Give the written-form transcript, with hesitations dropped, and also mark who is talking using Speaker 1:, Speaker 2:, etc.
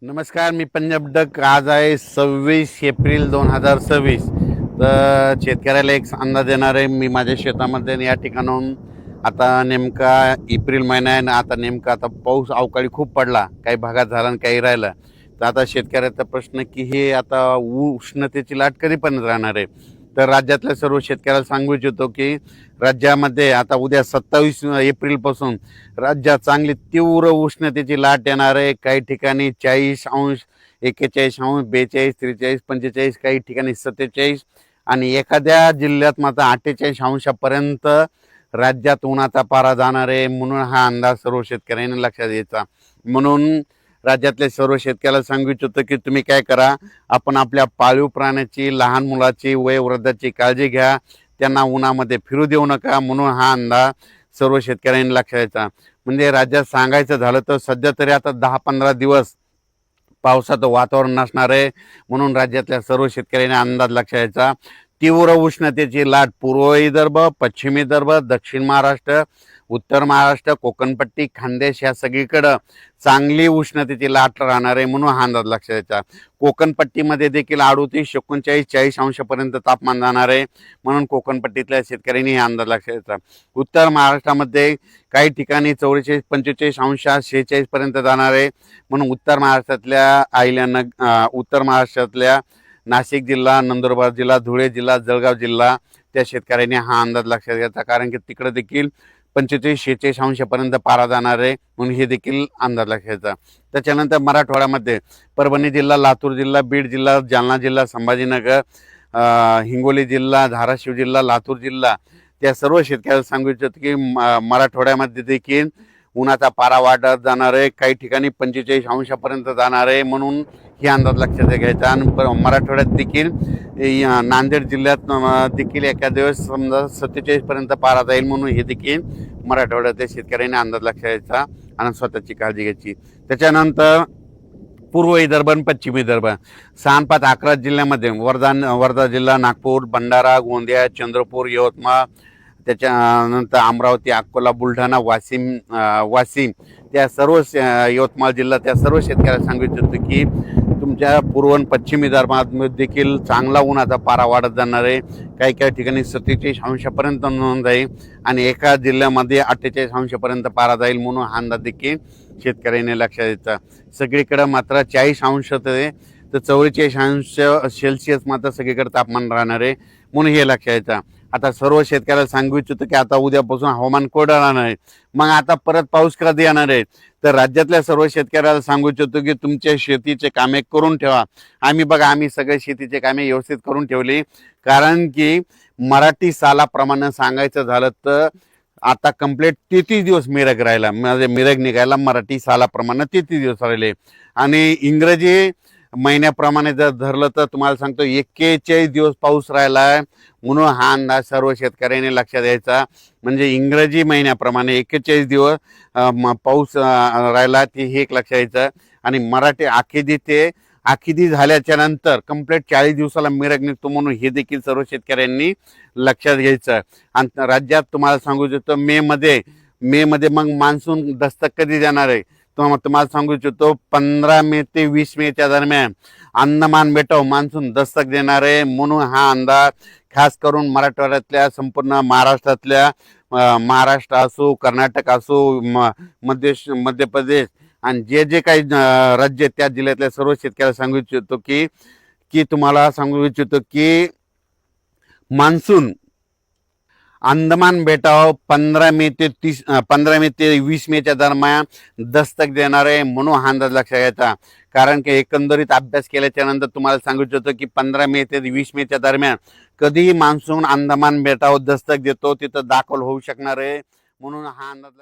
Speaker 1: नमस्कार, मी पंजाब डक. आज आहे 26 एप्रिल 2026. तर शेतकऱ्याला एक अंदाज देणार आहे. मी माझ्या शेतामध्ये या ठिकाणाहून आता नेमका एप्रिल महिना आहे ना, आता नेमका आता पाऊस अवकाळी खूप पडला, काही भागात झाला आणि काही राहिला. तर आता शेतकऱ्याचा प्रश्न की हे आता उष्णतेची लाट कधीपर्यंत राहणार आहे. तर राज्यातल्या सर्व शेतकऱ्याला सांगू इच्छितो की राज्यामध्ये आता उद्या 27 एप्रिलपासून राज्यात चांगली तीव्र उष्णतेची लाट येणार आहे. काही ठिकाणी 40°, 41°, 42, 43, 45, काही ठिकाणी 47 आणि एखाद्या जिल्ह्यात मात्र 48°पर्यंत राज्यात उन्हाचा पारा जाणार आहे. म्हणून हा अंदाज सर्व शेतकऱ्यांनी लक्षात घ्यायचा. म्हणून राज्यातल्या सर्व शेतकऱ्याला सांगू इच्छितो की तुम्ही काय करा, आपण आपल्या पाळीव प्राण्याची, लहान मुलाची, वयोवृद्धाची काळजी घ्या. त्यांना उन्हामध्ये फिरू देऊ नका. म्हणून हा अंदाज सर्व शेतकऱ्यांनी लक्षात घ्यायचा. म्हणजे राज्यात सांगायचं झालं तर सध्या तरी आता 10-15 दिवस पावसाचं वातावरण नसणार आहे. म्हणून राज्यातल्या सर्व शेतकऱ्यांनी अंदाज लक्षात घ्यायचा. तीव्र उष्णतेची लाट पूर्व विदर्भ, पश्चिम विदर्भ, दक्षिण महाराष्ट्र, उत्तर महाराष्ट्र, कोकणपट्टी, खानदेश या सगळीकडं चांगली उष्णतेची लाट राहणार आहे. म्हणून हा अंदाज लक्षात घ्यायचा. कोकणपट्टीमध्ये देखील 38, 39, 40° तापमान जाणार आहे. म्हणून कोकणपट्टीतल्या शेतकऱ्यांनी हा अंदाज लक्षात घ्यायचा. उत्तर महाराष्ट्रामध्ये काही ठिकाणी 44, 45°, 46पर्यंत जाणार आहे. म्हणून उत्तर महाराष्ट्रातल्या उत्तर महाराष्ट्रातल्या नाशिक जिल्हा, नंदुरबार जिल्हा, धुळे जिल्हा, जळगाव जिल्हा त्या शेतकऱ्यांनी हा अंदाज लक्षात घ्यायचा. कारण की तिकडे देखील 45, 46°पर्यंत पारा जाणार आहे. म्हणून हे देखील अंदाज लक्षात घ्यायचा. त्याच्यानंतर मराठवाड्यामध्ये परभणी जिल्हा, लातूर जिल्हा, बीड जिल्हा, जालना जिल्हा, संभाजीनगर, हिंगोली जिल्हा, धाराशिव जिल्हा, लातूर जिल्हा त्या सर्व शेतकऱ्याला सांगू इच्छितो की मराठवाड्यामध्ये देखील उन्हाचा पारा वाढत जाणार आहे. काही ठिकाणी 45°पर्यंत जाणार आहे. म्हणून हे अंदाज लक्षात घ्यायचा. आणि मराठवाड्यात देखील नांदेड जिल्ह्यात देखील एका दिवस समजा 47पर्यंत पारा जाईल. म्हणून हे देखील मराठवाड्यातल्या शेतकऱ्यांनी अंदाज लक्षात घ्यायचा आणि स्वतःची काळजी घ्यायची. त्याच्यानंतर पूर्व विदर्भ आणि पश्चिम विदर्भ 6-5-11 जिल्ह्यामध्ये वर्धा जिल्हा, नागपूर, भंडारा, गोंदिया, चंद्रपूर, यवतमाळ, त्याच्यानंतर अमरावती, अकोला, बुलढाणा, वाशिम त्या सर्व यवतमाळ जिल्हा त्या सर्व शेतकऱ्याला सांगू इच्छितो की तुमच्या पूर्व आणि पश्चिम विदर्भात देखील चांगला उन्हाचा पारा वाढत जाणार आहे. काही काही ठिकाणी 47°पर्यंत नोंद जाईल आणि एका जिल्ह्यामध्ये 48°पर्यंत पारा जाईल. म्हणून हा अंदाज देखील शेतकऱ्यांनी लक्षात द्यायचा. सगळीकडे मात्र 40° ते 44°C मात्र सगळीकडे तापमान राहणार आहे. म्हणून हे लक्षात द्यायचा. आता सर्व शेतकऱ्याला सांगू इच्छितो की आता उद्यापासून हवामान कोरडं राहणार आहे. मग आता परत पाऊस कधी येणार आहे. तर राज्यातल्या सर्व शेतकऱ्याला सांगू इच्छितो की तुमच्या शेतीचे कामे करून ठेवा. आम्ही सगळे शेतीचे कामे व्यवस्थित करून ठेवली. कारण की मराठी सालाप्रमाणे सांगायचं झालं तर आता कंप्लीट 33 दिवस मिरग राहिला. म्हणजे मिरग निघायला मराठी सालाप्रमाणे 33 दिवस राहिले. आणि इंग्रजी महिन्याप्रमाणे जर धरलं तर तुम्हाला सांगतो 41 दिवस पाऊस राहिला आहे. म्हणून हा अंदाज सर्व शेतकऱ्यांनी लक्षात द्यायचा. म्हणजे इंग्रजी महिन्याप्रमाणे 41 दिवस पाऊस राहिला ते हे एक लक्षात द्यायचं. आणि मराठी आखिदी झाल्याच्या नंतर कंप्लीट 40 दिवसाला मिरग निघतो. म्हणून हे देखील सर्व शेतकऱ्यांनी लक्षात घ्यायचं. आणि राज्यात तुम्हाला सांगू इच्छितो मे मध्ये मग मान्सून दस्तक कधी देणार आहे. तुम्हाला सांगू इच्छितो 15 मे ते 20 मेच्या दरम्यान अंदमान बेटावर मान्सून दस्तक देणार आहे. म्हणून हा अंदाज खास करून मराठवाड्यातल्या संपूर्ण महाराष्ट्रातल्या महाराष्ट्र असो, कर्नाटक असो, मध्य प्रदेश आणि जे काही राज्य त्या जिल्ह्यातल्या सर्व शेतकऱ्याला सांगू इच्छितो की तुम्हाला सांगू इच्छितो की मान्सून अंदमान बेटावर 15 मे ते 20 मेच्या दरम्यान दस्तक देणार आहे. म्हणून हा अंदाज लक्षात घ्यायचा. कारण की एकंदरीत अभ्यास केल्याच्या नंतर तुम्हाला सांगू इच्छितो की 15 मे ते 20 मेच्या दरम्यान कधीही मान्सून अंदमान बेटावर दस्तक देतो तिथं दाखल होऊ शकणार आहे. म्हणून हा अंदाज